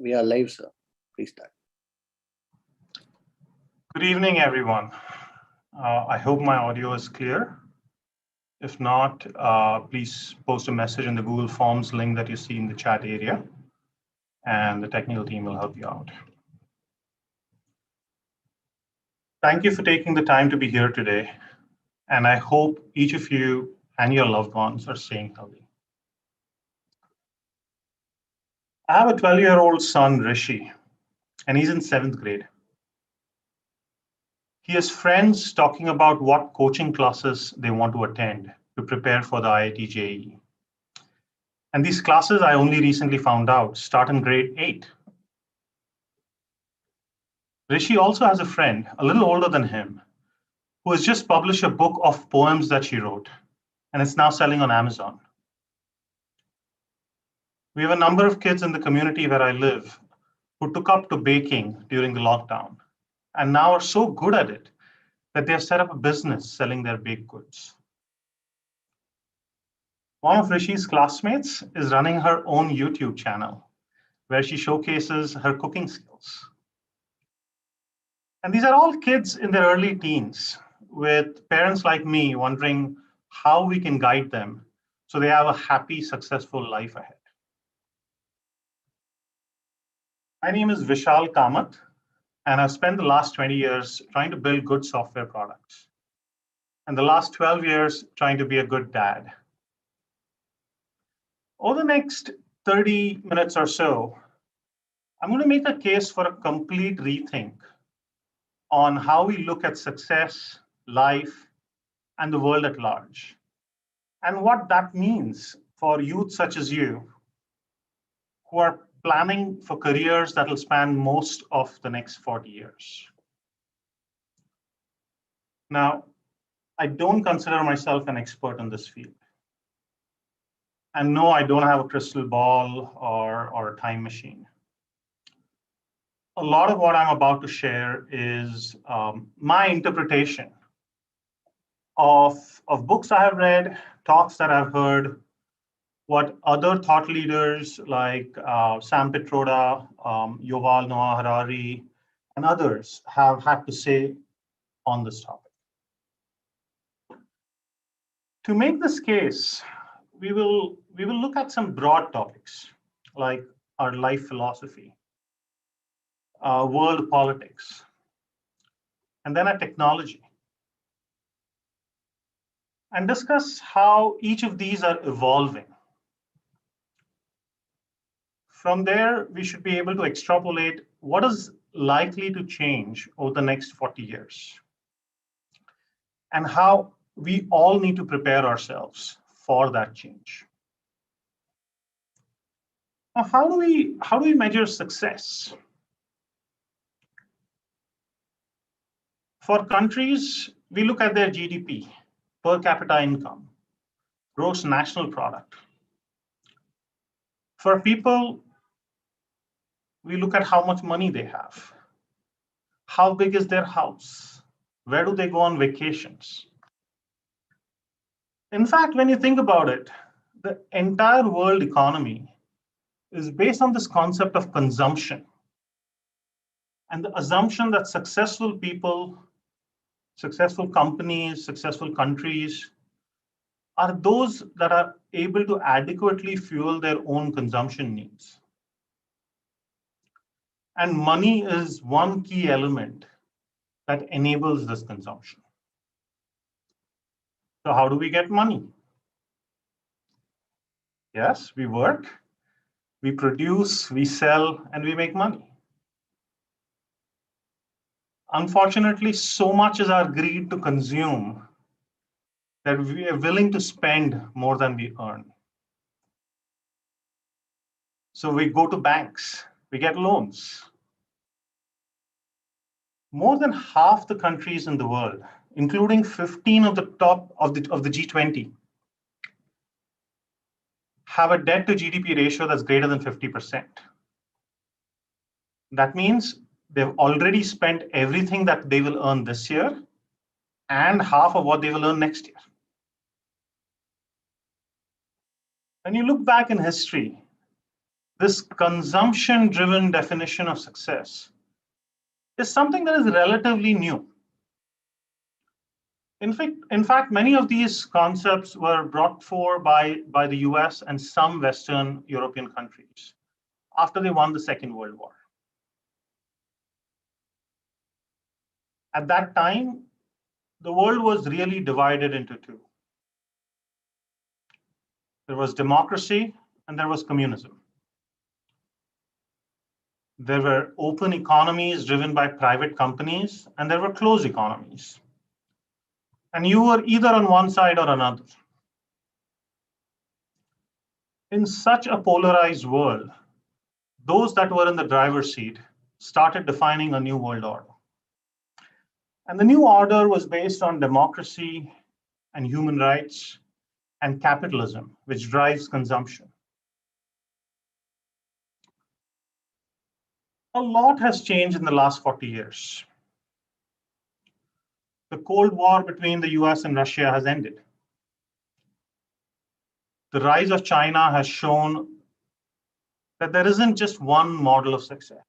We are live, sir. Please start. Good evening, everyone. I hope my audio is clear. If not, please post a message in the Google Forms link that you see in the chat area, and the technical team will help you out. Thank you for taking the time to be here today, and I hope each of you and your loved ones are staying healthy. I have a 12-year-old son, Rishi, and he's in 7th grade. He has friends talking about what coaching classes they want to attend to prepare for the IIT JEE. And these classes, I only recently found out, start in grade 8. Rishi also has a friend, a little older than him, who has just published a book of poems that she wrote, and it's now selling on Amazon. We have a number of kids in the community where I live who took up to baking during the lockdown and now are so good at it that they have set up a business selling their baked goods. One of Rishi's classmates is running her own YouTube channel where she showcases her cooking skills. And these are all kids in their early teens with parents like me wondering how we can guide them so they have a happy, successful life ahead. My name is Vishal Kamat, and I've spent the last 20 years trying to build good software products, and the last 12 years trying to be a good dad. Over the next 30 minutes or so, I'm going to make a case for a complete rethink on how we look at success, life, and the world at large, and what that means for youth such as you who are planning for careers that will span most of the next 40 years. Now, I don't consider myself an expert in this field. And no, I don't have a crystal ball or a time machine. A lot of what I'm about to share is my interpretation of books I have read, talks that I've heard, what other thought leaders like Sam Pitroda, Yuval Noah Harari, and others have had to say on this topic. To make this case, we will look at some broad topics like our life philosophy, world politics, and then our technology, and discuss how each of these are evolving. From there, we should be able to extrapolate what is likely to change over the next 40 years and how we all need to prepare ourselves for that change. Now, how do we measure success? For countries, we look at their GDP, per capita income, gross national product. For people, we look at how much money they have. How big is their house? Where do they go on vacations? In fact, when you think about it, the entire world economy is based on this concept of consumption and the assumption that successful people, successful companies, successful countries are those that are able to adequately fuel their own consumption needs. And money is one key element that enables this consumption. So how do we get money? Yes, we work, we produce, we sell, and we make money. Unfortunately, so much is our greed to consume that we are willing to spend more than we earn. So we go to banks, we get loans. More than half the countries in the world, including 15 of the top of the G20, have a debt to GDP ratio that's greater than 50%. That means they've already spent everything that they will earn this year and half of what they will earn next year. When you look back in history, this consumption-driven definition of success is something that is relatively new. In fact, many of these concepts were brought forth by the US and some Western European countries after they won the Second World War. At that time, the world was really divided into two. There was democracy and there was communism. There were open economies driven by private companies, and there were closed economies. And you were either on one side or another. In such a polarized world, those that were in the driver's seat started defining a new world order. And the new order was based on democracy and human rights and capitalism, which drives consumption. A lot has changed in the last 40 years. The Cold War between the US and Russia has ended. The rise of China has shown that there isn't just one model of success.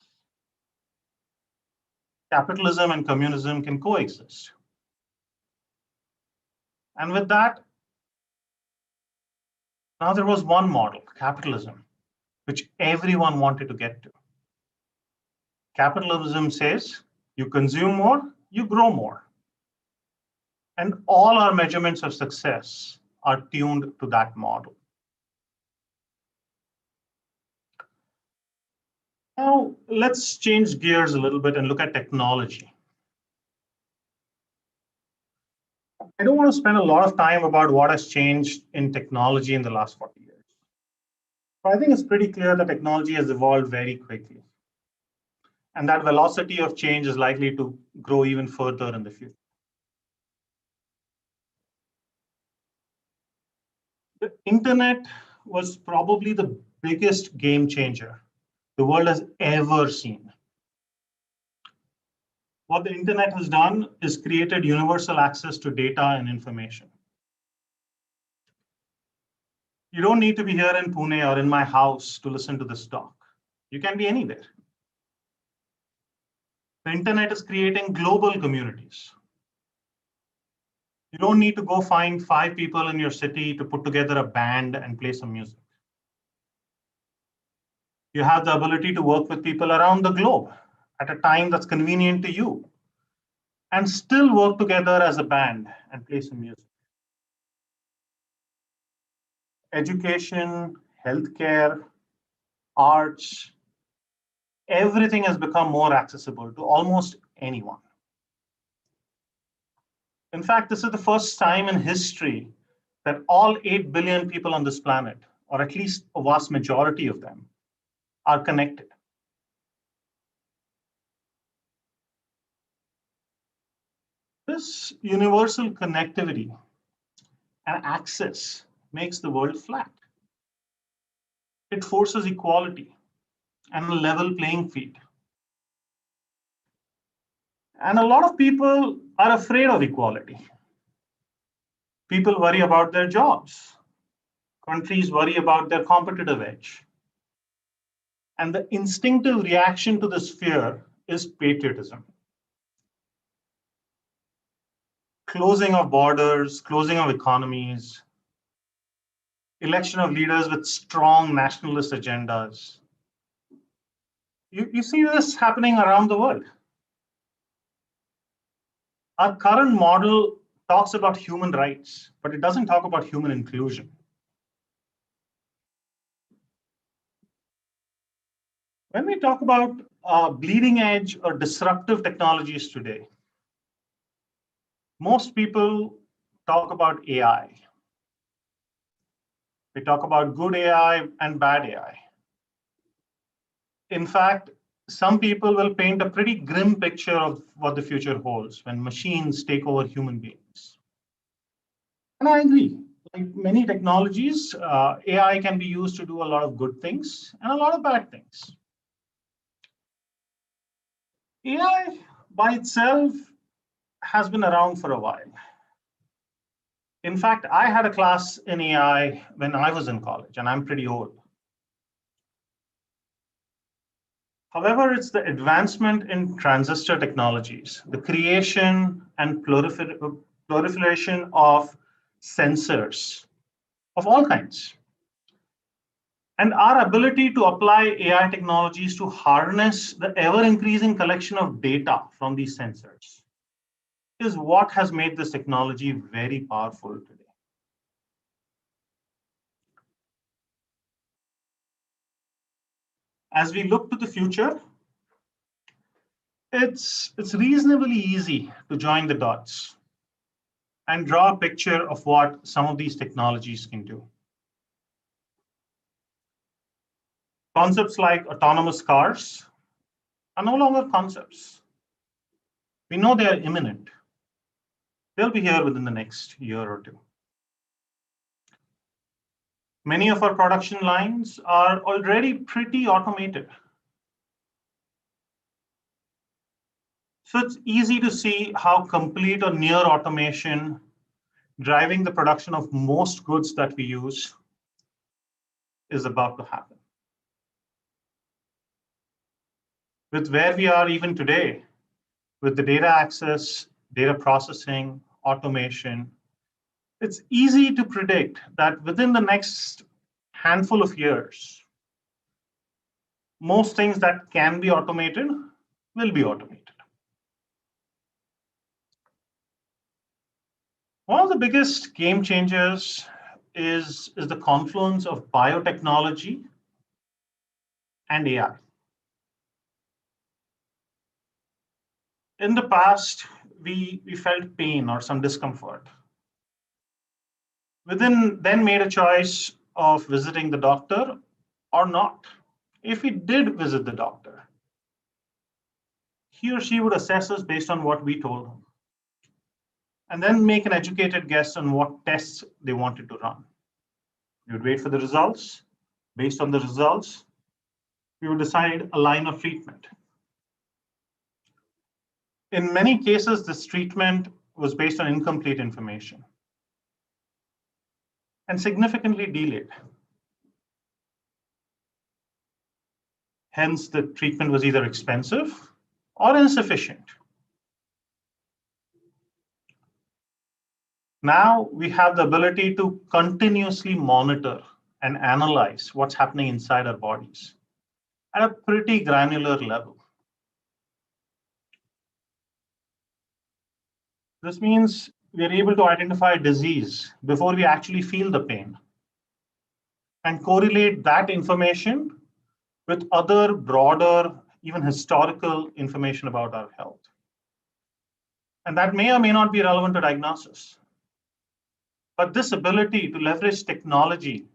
Capitalism and communism can coexist. And with that, now there was one model, capitalism, which everyone wanted to get to. Capitalism says you consume more, you grow more. And all our measurements of success are tuned to that model. Now, let's change gears a little bit and look at technology. I don't want to spend a lot of time about what has changed in technology in the last 40 years. But I think it's pretty clear that technology has evolved very quickly. And that velocity of change is likely to grow even further in the future. The internet was probably the biggest game changer the world has ever seen. What the internet has done is created universal access to data and information. You don't need to be here in Pune or in my house to listen to this talk. You can be anywhere. The internet is creating global communities. You don't need to go find 5 people in your city to put together a band and play some music. You have the ability to work with people around the globe at a time that's convenient to you and still work together as a band and play some music. Education, healthcare, arts, everything has become more accessible to almost anyone. In fact, this is the first time in history that all 8 billion people on this planet, or at least a vast majority of them, are connected. This universal connectivity and access makes the world flat. It forces equality and a level playing field. And a lot of people are afraid of equality. People worry about their jobs. Countries worry about their competitive edge. And the instinctive reaction to this fear is patriotism. Closing of borders, closing of economies, election of leaders with strong nationalist agendas. You see this happening around the world. Our current model talks about human rights, but it doesn't talk about human inclusion. When we talk about bleeding edge or disruptive technologies today, most people talk about AI. We talk about good AI and bad AI. In fact, some people will paint a pretty grim picture of what the future holds when machines take over human beings. And I agree. Like many technologies, AI can be used to do a lot of good things and a lot of bad things. AI by itself has been around for a while. In fact, I had a class in AI when I was in college, and I'm pretty old. However, it's the advancement in transistor technologies, the creation and proliferation of sensors of all kinds, and our ability to apply AI technologies to harness the ever-increasing collection of data from these sensors is what has made this technology very powerful today. As we look to the future, it's reasonably easy to join the dots and draw a picture of what some of these technologies can do. Concepts like autonomous cars are no longer concepts. We know they are imminent. They'll be here within the next year or two. Many of our production lines are already pretty automated. So it's easy to see how complete or near automation driving the production of most goods that we use is about to happen. With where we are even today, with the data access, data processing, automation, it's easy to predict that within the next handful of years, most things that can be automated will be automated. One of the biggest game changers is the confluence of biotechnology and AI. In the past, we felt pain or some discomfort. We then made a choice of visiting the doctor or not. If we did visit the doctor, he or she would assess us based on what we told him, and then make an educated guess on what tests they wanted to run. We would wait for the results. Based on the results, we would decide a line of treatment. In many cases, this treatment was based on incomplete information and significantly delayed. Hence, the treatment was either expensive or insufficient. Now we have the ability to continuously monitor and analyze what's happening inside our bodies at a pretty granular level. This means we are able to identify a disease before we actually feel the pain and correlate that information with other broader, even historical information about our health. And that may or may not be relevant to diagnosis. But this ability to leverage technology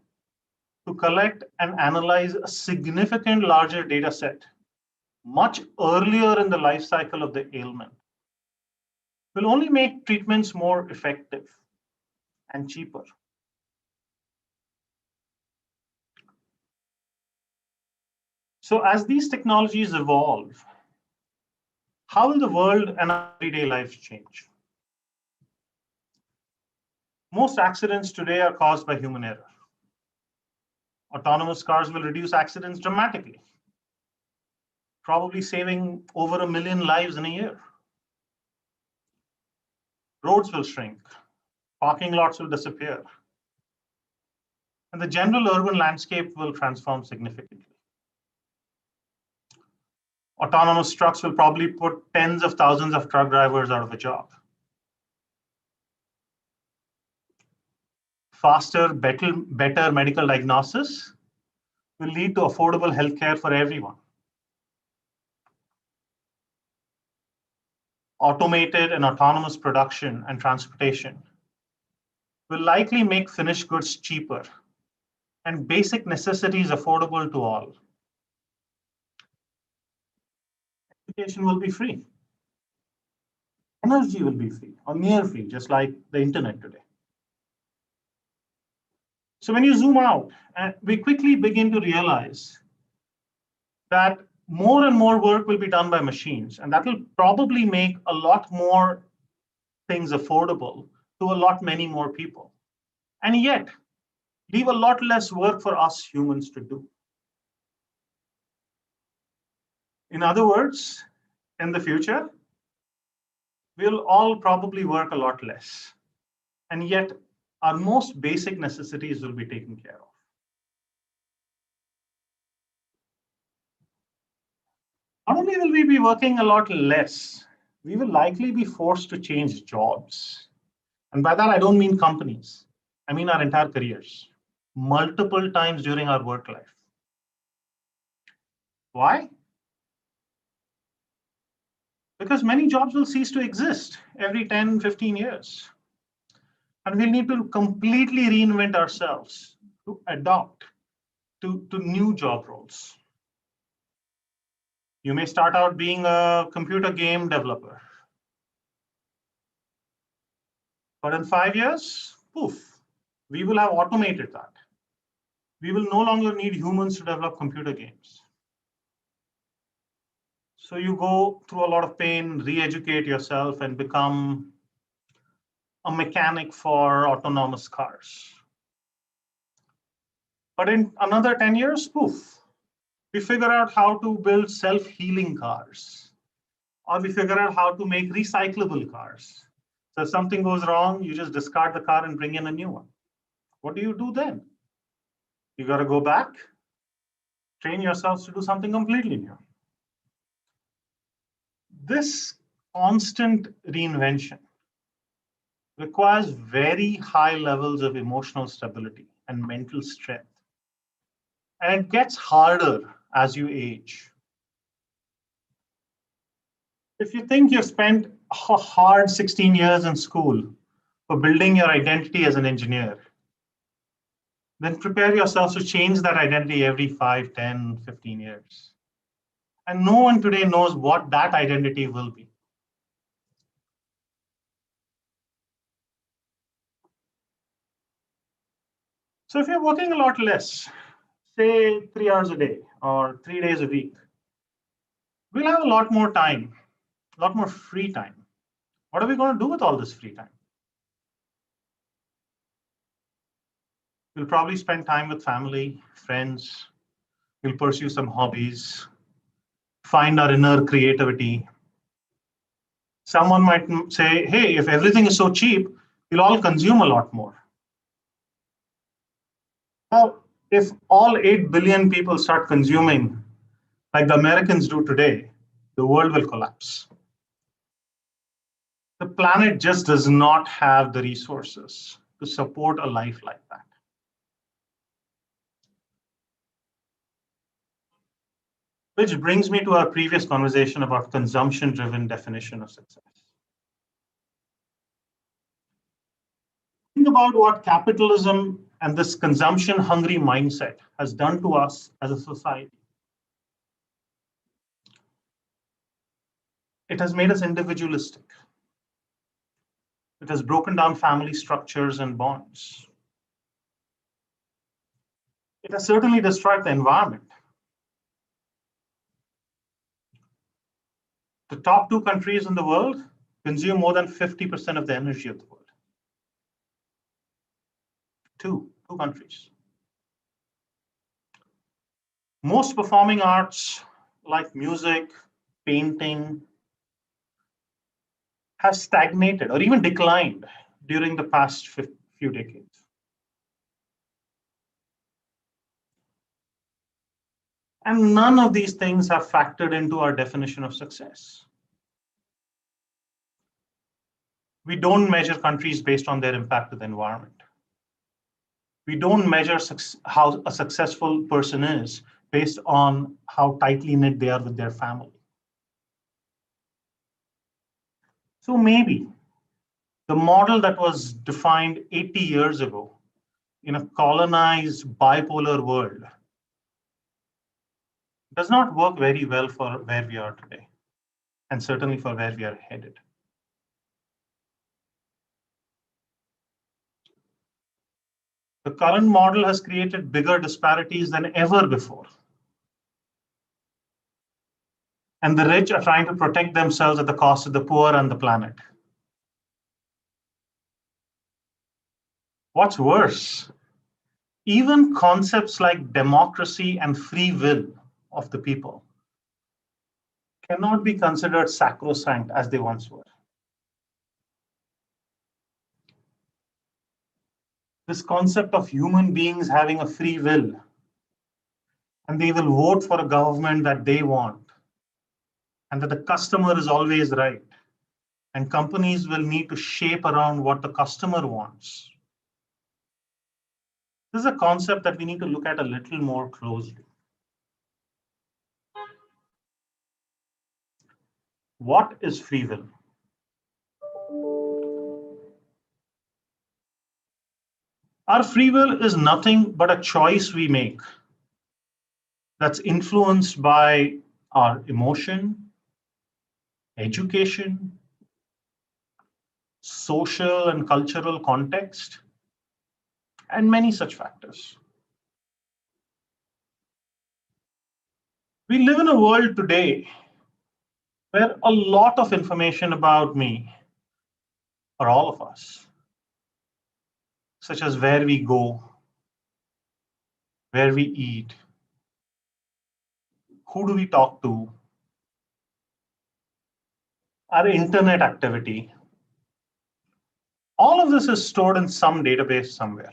to collect and analyze a significant larger data set much earlier in the life cycle of the ailment will only make treatments more effective and cheaper. So as these technologies evolve, how will the world and our everyday lives change? Most accidents today are caused by human error. Autonomous cars will reduce accidents dramatically, probably saving over 1 million lives in a year. Roads will shrink, parking lots will disappear, and the general urban landscape will transform significantly. Autonomous trucks will probably put tens of thousands of truck drivers out of a job. Faster, better medical diagnosis will lead to affordable healthcare for everyone. Automated and autonomous production and transportation will likely make finished goods cheaper and basic necessities affordable to all. Education will be free. Energy will be free or near free, just like the internet today. So when you zoom out, we quickly begin to realize that more and more work will be done by machines, and that will probably make a lot more things affordable to a lot many more people, and yet leave a lot less work for us humans to do. In other words, in the future, we'll all probably work a lot less. And yet, our most basic necessities will be taken care of. Not only will we be working a lot less, we will likely be forced to change jobs. And by that, I don't mean companies. I mean our entire careers, multiple times during our work life. Why? Because many jobs will cease to exist every 10, 15 years. And we'll need to completely reinvent ourselves to adapt to new job roles. You may start out being a computer game developer. But in 5 years, poof, we will have automated that. We will no longer need humans to develop computer games. So you go through a lot of pain, re-educate yourself, and become a mechanic for autonomous cars. But in another 10 years, poof, we figure out how to build self-healing cars, or we figure out how to make recyclable cars. So if something goes wrong, you just discard the car and bring in a new one. What do you do then? You got to go back, train yourselves to do something completely new. This constant reinvention requires very high levels of emotional stability and mental strength. And it gets harder as you age. If you think you've spent a hard 16 years in school for building your identity as an engineer, then prepare yourselves to change that identity every 5, 10, 15 years. And no one today knows what that identity will be. So if you're working a lot less, say 3 hours a day or 3 days a week, we'll have a lot more time, a lot more free time. What are we going to do with all this free time? We'll probably spend time with family, friends. We'll pursue some hobbies, find our inner creativity. Someone might say, hey, if everything is so cheap, we'll all consume a lot more. Well, if all 8 billion people start consuming like the Americans do today, the world will collapse. The planet just does not have the resources to support a life like that. Which brings me to our previous conversation about consumption-driven definition of success. Think about what capitalism and this consumption-hungry mindset has done to us as a society. It has made us individualistic. It has broken down family structures and bonds. It has certainly destroyed the environment. The top 2 countries in the world consume more than 50% of the energy of the world. Two countries. Most performing arts like music, painting, have stagnated or even declined during the past few decades. And none of these things have factored into our definition of success. We don't measure countries based on their impact to the environment. We don't measure how a successful person is based on how tightly knit they are with their family. So maybe the model that was defined 80 years ago in a colonized bipolar world does not work very well for where we are today, and certainly for where we are headed. The current model has created bigger disparities than ever before. And the rich are trying to protect themselves at the cost of the poor and the planet. What's worse, even concepts like democracy and free will of the people cannot be considered sacrosanct as they once were. This concept of human beings having a free will, and they will vote for a government that they want, and that the customer is always right, and companies will need to shape around what the customer wants. This is a concept that we need to look at a little more closely. What is free will? Our free will is nothing but a choice we make that's influenced by our emotion, education, social and cultural context, and many such factors. We live in a world today where a lot of information about me, or all of us, such as where we go, where we eat, who do we talk to, our internet activity, all of this is stored in some database somewhere.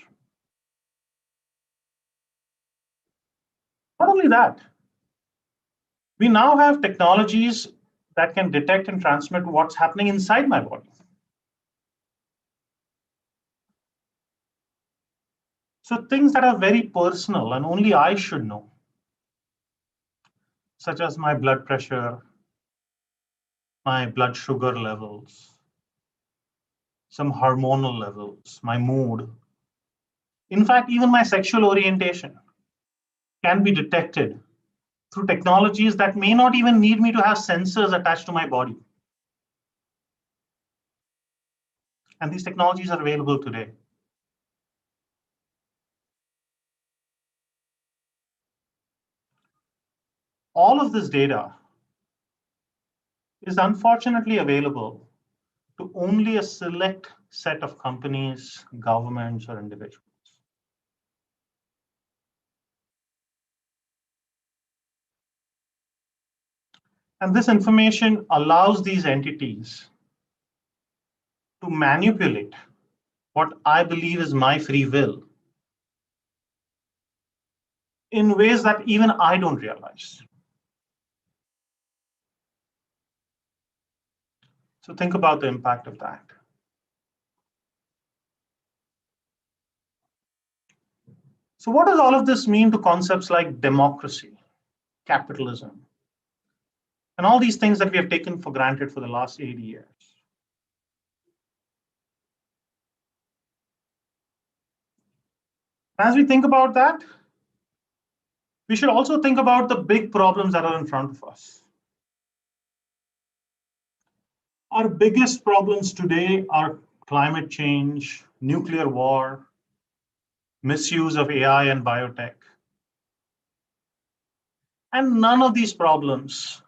Not only that, we now have technologies that can detect and transmit what's happening inside my body. So things that are very personal and only I should know, such as my blood pressure, my blood sugar levels, some hormonal levels, my mood. In fact, even my sexual orientation can be detected through technologies that may not even need me to have sensors attached to my body. And these technologies are available today. All of this data is unfortunately available to only a select set of companies, governments, or individuals. And this information allows these entities to manipulate what I believe is my free will in ways that even I don't realize. So think about the impact of that. So what does all of this mean to concepts like democracy, capitalism, and all these things that we have taken for granted for the last 80 years? As we think about that, we should also think about the big problems that are in front of us. Our biggest problems today are climate change, nuclear war, misuse of AI and biotech. And none of these problems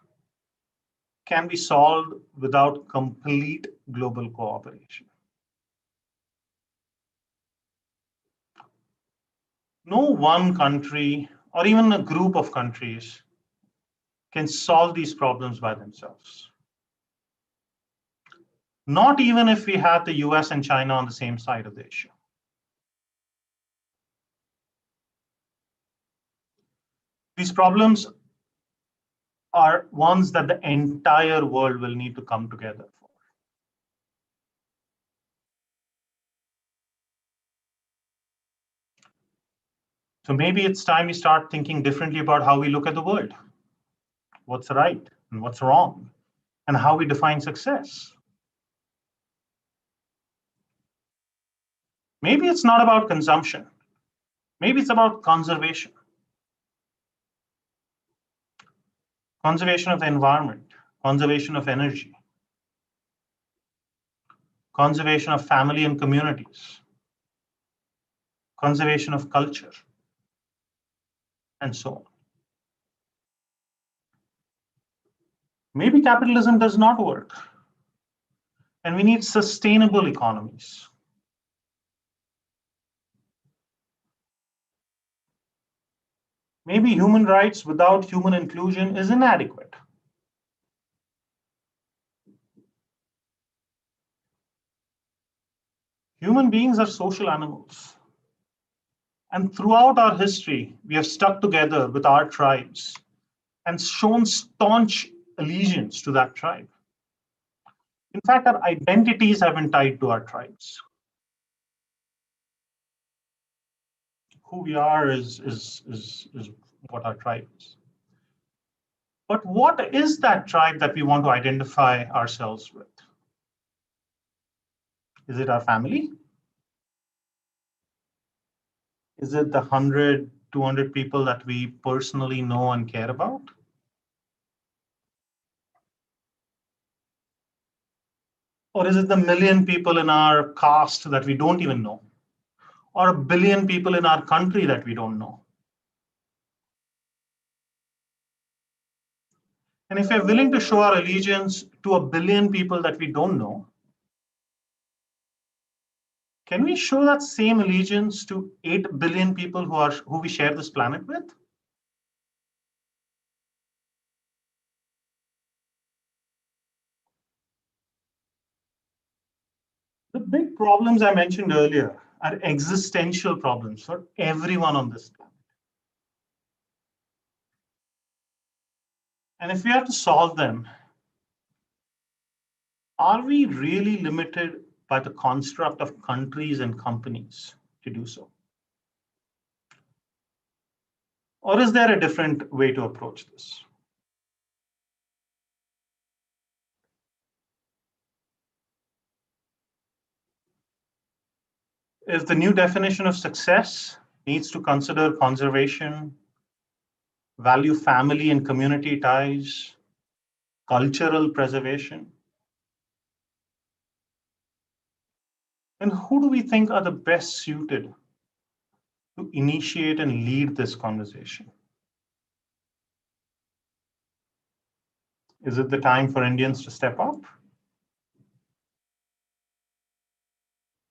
can be solved without complete global cooperation. No one country or even a group of countries can solve these problems by themselves. Not even if we have the US and China on the same side of the issue. These problems are ones that the entire world will need to come together for. So maybe it's time we start thinking differently about how we look at the world, what's right and what's wrong, and how we define success. Maybe it's not about consumption. Maybe it's about conservation. Conservation of the environment, conservation of energy, conservation of family and communities, conservation of culture, and so on. Maybe capitalism does not work, and we need sustainable economies. Maybe human rights without human inclusion is inadequate. Human beings are social animals. And throughout our history, we have stuck together with our tribes and shown staunch allegiance to that tribe. In fact, our identities have been tied to our tribes. Who we are is what our tribe is. But what is that tribe that we want to identify ourselves with? Is it our family? Is it the 100, 200 people that we personally know and care about? Or is it the million people in our caste that we don't even know? Or a billion people in our country that we don't know? And if we're willing to show our allegiance to a billion people that we don't know, can we show that same allegiance to 8 billion people who we share this planet with? The big problems I mentioned earlier are existential problems for everyone on this planet. And if we have to solve them, are we really limited by the construct of countries and companies to do so? Or is there a different way to approach this? If the new definition of success needs to consider conservation, value family and community ties, cultural preservation, then who do we think are the best suited to initiate and lead this conversation? Is it the time for Indians to step up?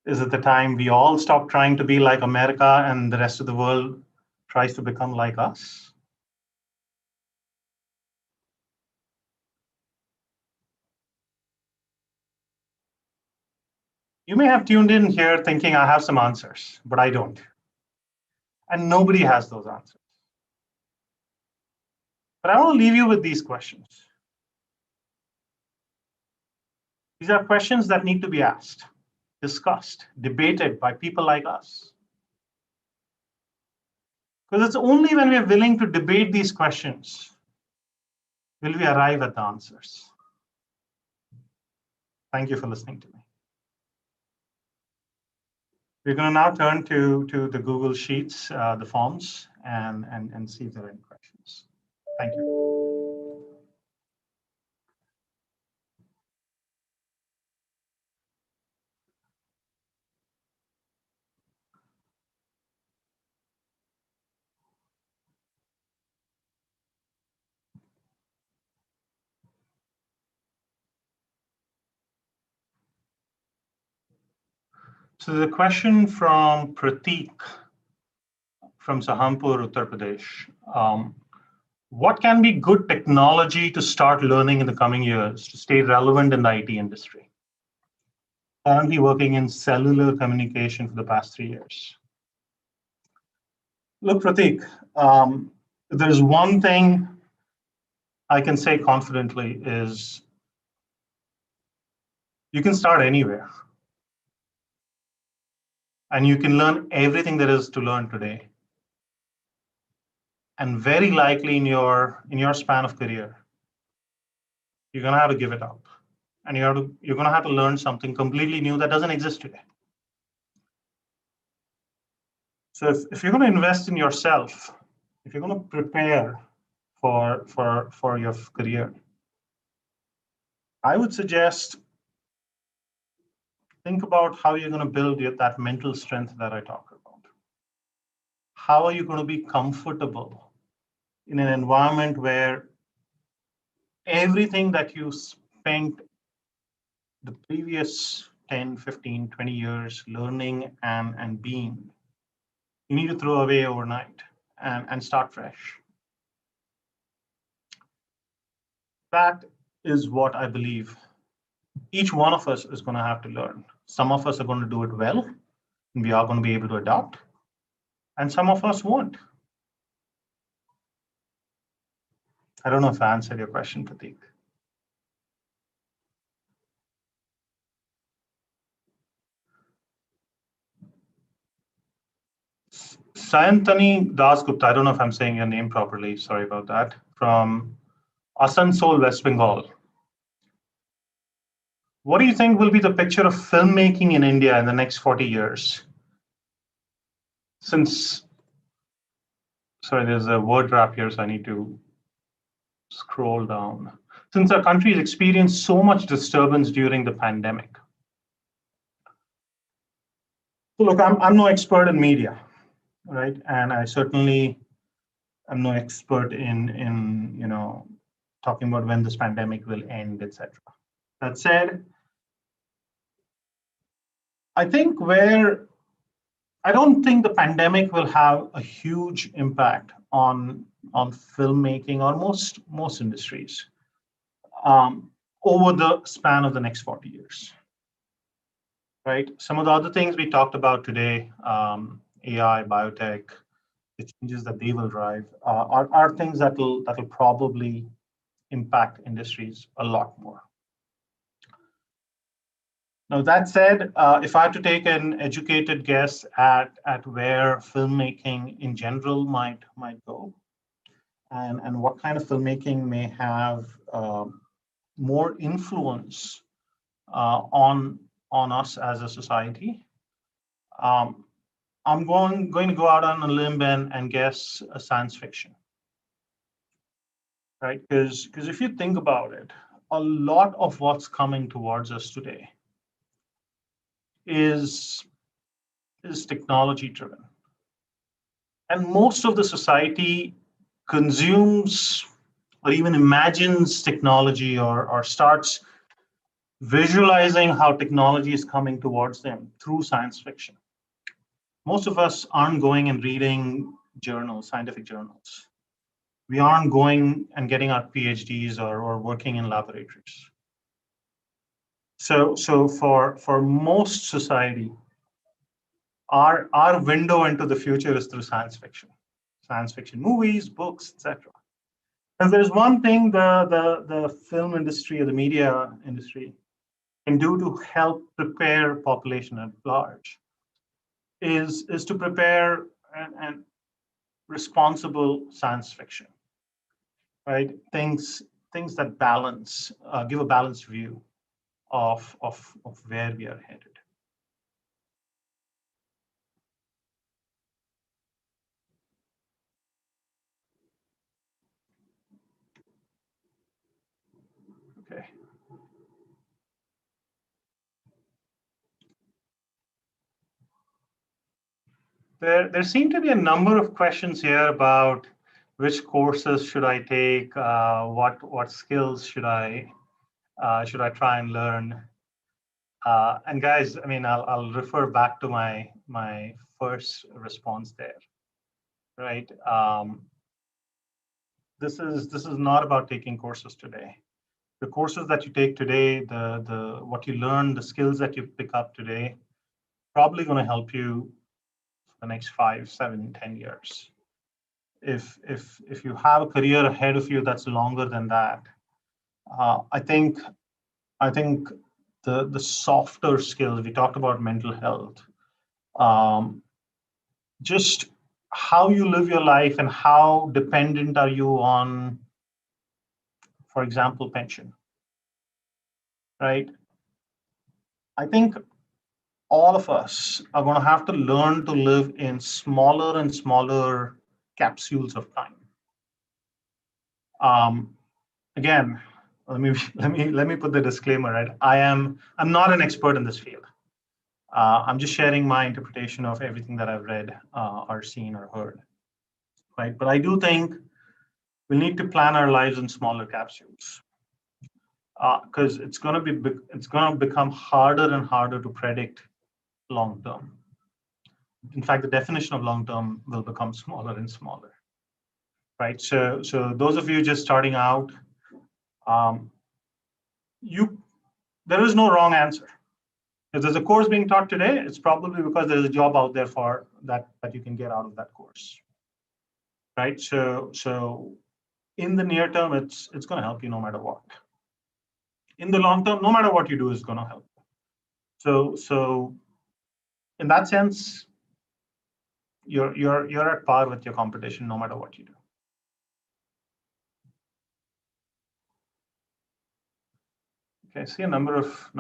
Is it the time we all stop trying to be like America and the rest of the world tries to become like us? You may have tuned in here thinking I have some answers, but I don't. And nobody has those answers. But I want to leave you with these questions. These are questions that need to be asked, discussed, debated by people like us. Because it's only when we're willing to debate these questions will we arrive at the answers. Thank you for listening to me. We're going to now turn to the Google Sheets, the forms, and see if there are any questions. Thank you. So the question from Prateek from Sahampur, Uttar Pradesh. What can be good technology to start learning in the coming years to stay relevant in the IT industry? Currently working in cellular communication for the past 3 years. Look, Prateek, there's one thing I can say confidently is you can start anywhere. And you can learn everything there is to learn today. And very likely in your span of career, you're gonna have to give it up. And you're gonna have to learn something completely new that doesn't exist today. So if you're gonna invest in yourself, if you're gonna prepare for your career, I would suggest think about how you're gonna build that mental strength that I talked about. How are you gonna be comfortable in an environment where everything that you spent the previous 10, 15, 20 years learning and being, you need to throw away overnight and start fresh. That is what I believe each one of us is going to have to learn. Some of us are going to do it well, and we are going to be able to adopt, and some of us won't. I don't know if I answered your question, Prateek. Sayantani Dasgupta, I don't know if I'm saying your name properly, sorry about that, from Asansol, West Bengal. What do you think will be the picture of filmmaking in India in the next 40 years? Sorry, there's a word wrap here, so I need to scroll down. Since our country has experienced so much disturbance during the pandemic. So look, I'm no expert in media, right? And I certainly am no expert in talking about when this pandemic will end, etc. That said, I don't think the pandemic will have a huge impact on filmmaking or most industries over the span of the next 40 years. Right? Some of the other things we talked about today, AI, biotech, the changes that they will drive, are things that will probably impact industries a lot more. Now, that said, if I had to take an educated guess at where filmmaking in general might go, and what kind of filmmaking may have more influence on us as a society, I'm going to go out on a limb and guess a science fiction, right? Because if you think about it, a lot of what's coming towards us today is technology driven, and most of the society consumes or even imagines technology or starts visualizing how technology is coming towards them through science fiction. Most of us aren't going and reading journals, scientific journals. We aren't going and getting our PhDs or working in laboratories. So for most society, our window into the future is through science fiction movies, books, etc. And there's one thing the film industry or the media industry can do to help prepare population at large is to prepare and responsible science fiction, right? Things that balance, give a balanced view of where we are headed. Okay. There seem to be a number of questions here about which courses should I take, what skills should I try and learn. And guys, I mean, I'll refer back to my first response there, right? This is not about taking courses today. The courses that you take today, the what you learn, the skills that you pick up today, probably going to help you for the next 5, 7, 10 years. If you have a career ahead of you that's longer than that, I think the softer skills, we talked about mental health, just how you live your life and how dependent are you on, for example, pension, right? I think all of us are going to have to learn to live in smaller and smaller capsules of time. Again, let me put the disclaimer, right? I'm not an expert in this field. I'm just sharing my interpretation of everything that I've read or seen or heard, right? But I do think we need to plan our lives in smaller capsules because it's going to become harder and harder to predict long term. In fact, the definition of long term will become smaller and smaller, right? So those of you just starting out, there is no wrong answer. If there's a course being taught today, it's probably because there's a job out there for that you can get out of that course, right? So in the near term, it's going to help you no matter what. In the long term, no matter what you do, is going to help. So in that sense, you're at par with your competition no matter what you do. Okay, I see a number of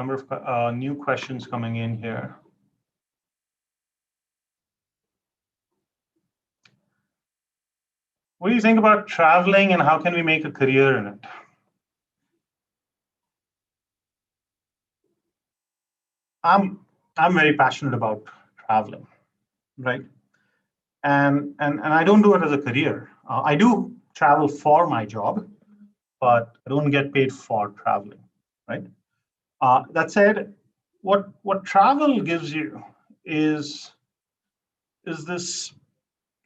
new questions coming in here. What do you think about traveling, and how can we make a career in it? I'm very passionate about traveling, right? And I don't do it as a career. I do travel for my job, but I don't get paid for traveling, right? That said, what travel gives you is this.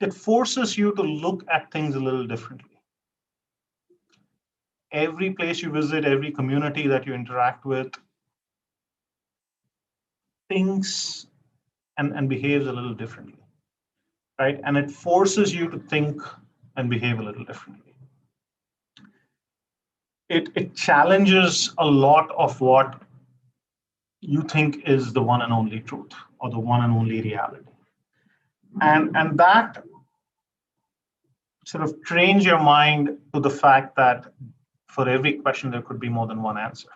It forces you to look at things a little differently. Every place you visit, every community that you interact with, thinks and behaves a little differently, right? And it forces you to think and behave a little differently. It challenges a lot of what you think is the one and only truth or the one and only reality. And that sort of trains your mind to the fact that for every question, there could be more than one answer.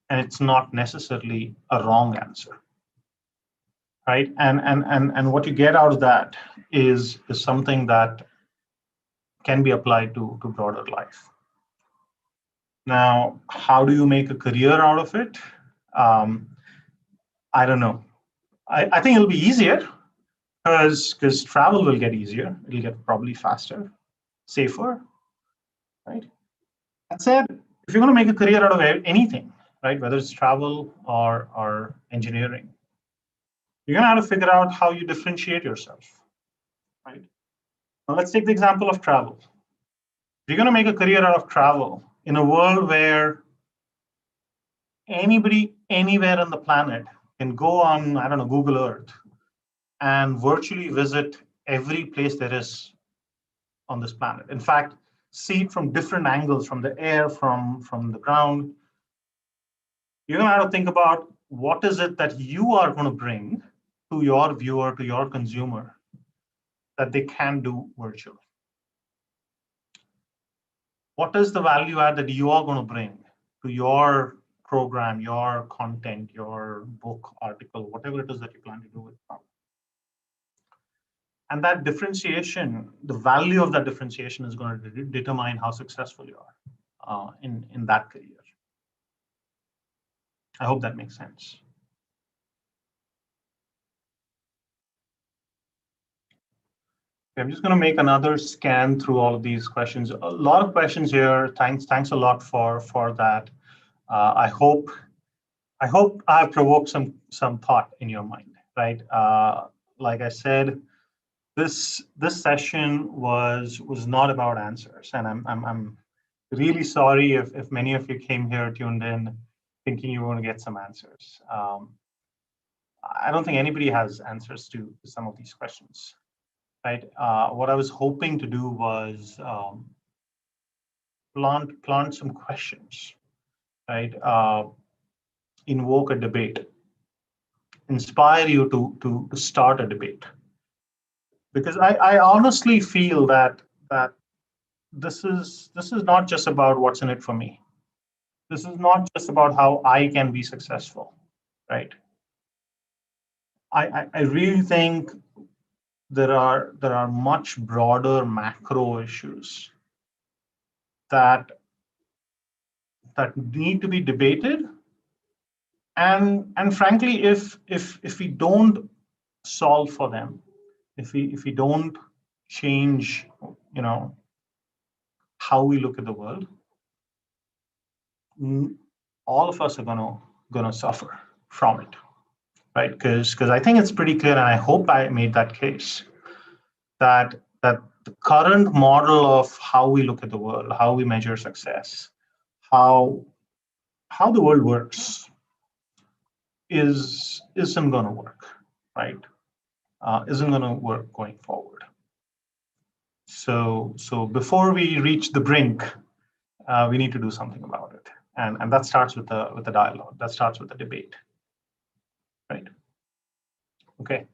And it's not necessarily a wrong answer, right? And what you get out of that is something that can be applied to broader life. Now, how do you make a career out of it? I don't know. I think it'll be easier because travel will get easier. It'll get probably faster, safer, right? That said, if you're going to make a career out of anything, right, whether it's travel or engineering, you're going to have to figure out how you differentiate yourself, right? Now, let's take the example of travel. If you're going to make a career out of travel in a world where anybody anywhere on the planet can go on, I don't know, Google Earth and virtually visit every place there is on this planet. In fact, see it from different angles, from the air, from the ground. You're going to have to think about what is it that you are going to bring to your viewer, to your consumer, that they can do virtually. What is the value add that you are going to bring to your program, your content, your book, article, whatever it is that you plan to do with it? And that differentiation, the value of that differentiation is going to determine how successful you are in that career. I hope that makes sense. I'm just going to make another scan through all of these questions. A lot of questions here. Thanks a lot for that. I hope I've provoked some thought in your mind, right? Like I said, this session was not about answers, and I'm really sorry if many of you came here tuned in thinking you were going to get some answers. I don't think anybody has answers to some of these questions, right? What I was hoping to do was plant some questions, right? Invoke a debate, inspire you to start a debate, because I honestly feel that this is not just about what's in it for me. This is not just about how I can be successful, right? I really think there are much broader macro issues that need to be debated, and frankly, if we don't solve for them, if we don't change, how we look at the world, all of us are gonna suffer from it, right? Because I think it's pretty clear, and I hope I made that case, that the current model of how we look at the world, how we measure success, how the world works, isn't going to work, right? Isn't going to work going forward. So before we reach the brink, we need to do something about it, and that starts with the dialogue. That starts with the debate, right? Okay.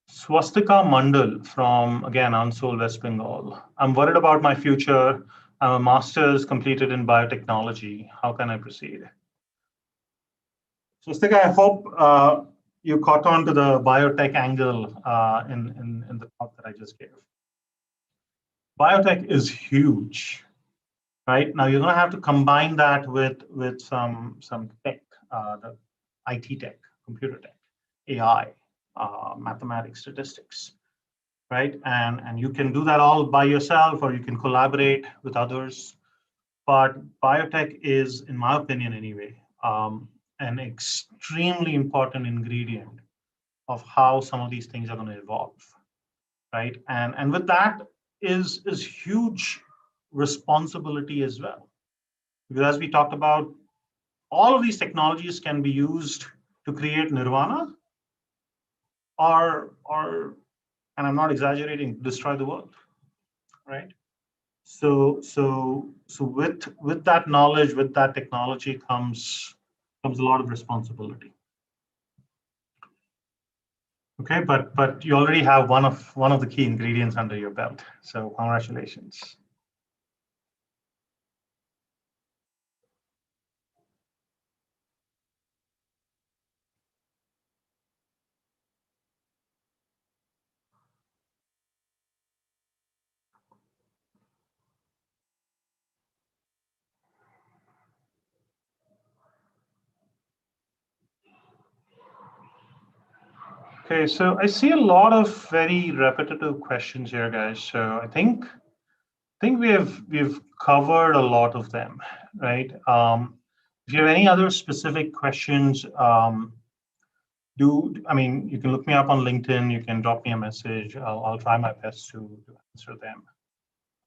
Swastika Mandal from, again, Ansol, West Bengal. I'm worried about my future. I'm a master's completed in biotechnology. How can I proceed? Swastika, I hope you caught on to the biotech angle in the talk that I just gave. Biotech is huge, right? Now you're going to have to combine that with some tech, the IT tech, computer tech, AI, mathematics, statistics, right? And you can do that all by yourself, or you can collaborate with others. But biotech is, in my opinion anyway, an extremely important ingredient of how some of these things are going to evolve, right? And with that is huge responsibility as well. Because as we talked about, all of these technologies can be used to create nirvana, or and I'm not exaggerating, destroy the world, right? So with that knowledge, with that technology comes a lot of responsibility. Okay, but you already have one of the key ingredients under your belt. So congratulations. Okay, so I see a lot of very repetitive questions here, guys. So I think we've covered a lot of them, right? If you have any other specific questions, I mean, you can look me up on LinkedIn. You can drop me a message. I'll try my best to answer them.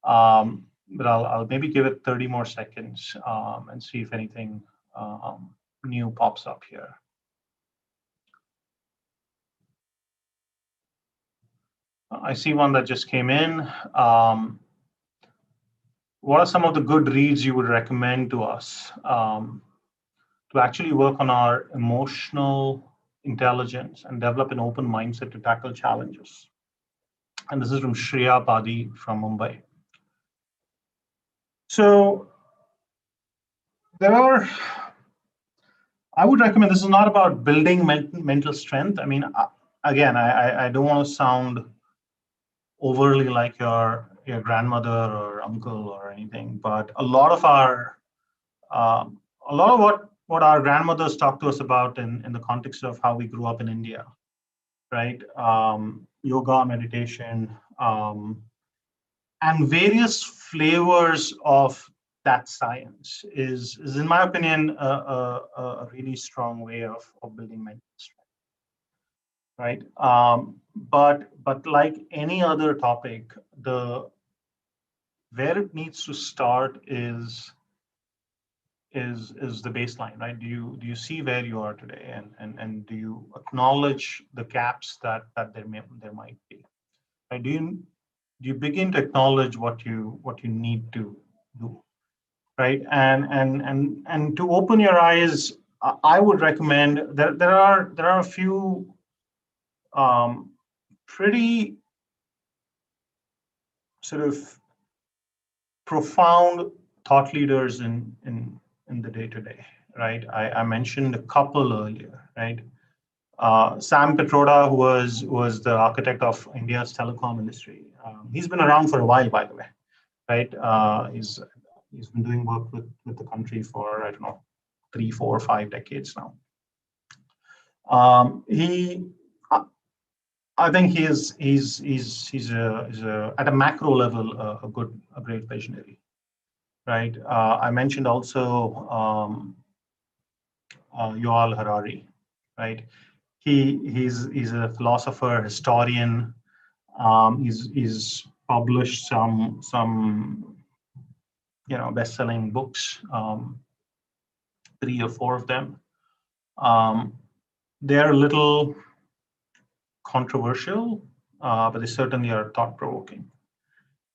But I'll maybe give it 30 more seconds and see if anything new pops up here. I see one that just came in. What are some of the good reads you would recommend to us to actually work on our emotional intelligence and develop an open mindset to tackle challenges? And this is from Shreya Padi from Mumbai. So I would recommend, this is not about building mental strength. I mean, again, I don't want to sound overly like your grandmother or uncle or anything, but a lot of what our grandmothers talk to us about in the context of how we grew up in India, right? Yoga, meditation, and various flavors of that science is in my opinion, a really strong way of building mental strength, right? But like any other topic, where it needs to start is the baseline, right? Do you see where you are today, and do you acknowledge the gaps that there might be? Right? Do you begin to acknowledge what you need to do, right? And to open your eyes, I would recommend there are a few pretty sort of profound thought leaders in the day-to-day, right? I mentioned a couple earlier, right? Sam Petroda, who was the architect of India's telecom industry. He's been around for a while, by the way, right? He's been doing work with the country for, I don't know, 3, 4, 5 decades now. I think he's at a macro level a great visionary, right? I mentioned also Yuval Harari, right? He's a philosopher, historian, He's published some best-selling books, 3 or 4 of them. They're a little controversial, but they certainly are thought-provoking,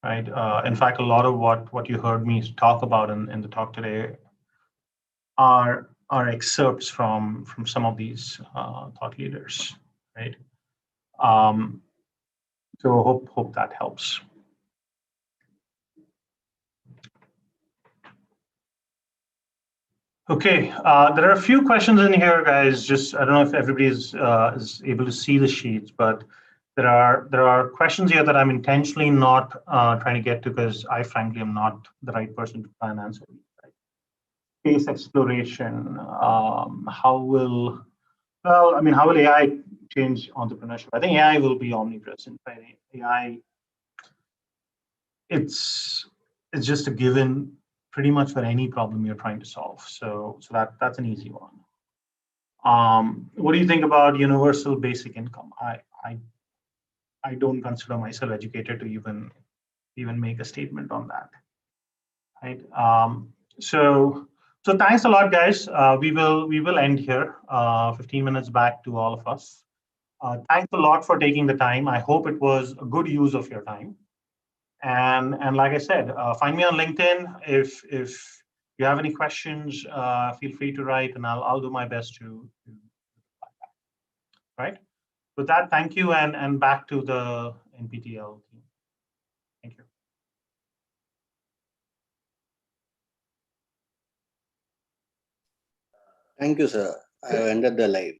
right? In fact, a lot of what you heard me talk about in the talk today are excerpts from some of these thought leaders, right? So hope that helps. Okay, there are a few questions in here, guys. Just I don't know if everybody is able to see the sheets, but there are questions here that I'm intentionally not trying to get to because I frankly am not the right person to try and answer. Right? Space exploration. How will AI change entrepreneurship? I think AI will be omnipresent. Right? AI, it's just a given pretty much for any problem you're trying to solve. So that's an easy one. What do you think about universal basic income? I don't consider myself educated to even make a statement on that. Right. So thanks a lot, guys. We will end here. 15 minutes back to all of us. Thanks a lot for taking the time. I hope it was a good use of your time. And like I said, find me on LinkedIn. If you have any questions, feel free to write, and I'll do my best to right. With that, thank you, and back to the NPTL team. Thank you. Thank you, sir. I have ended the live.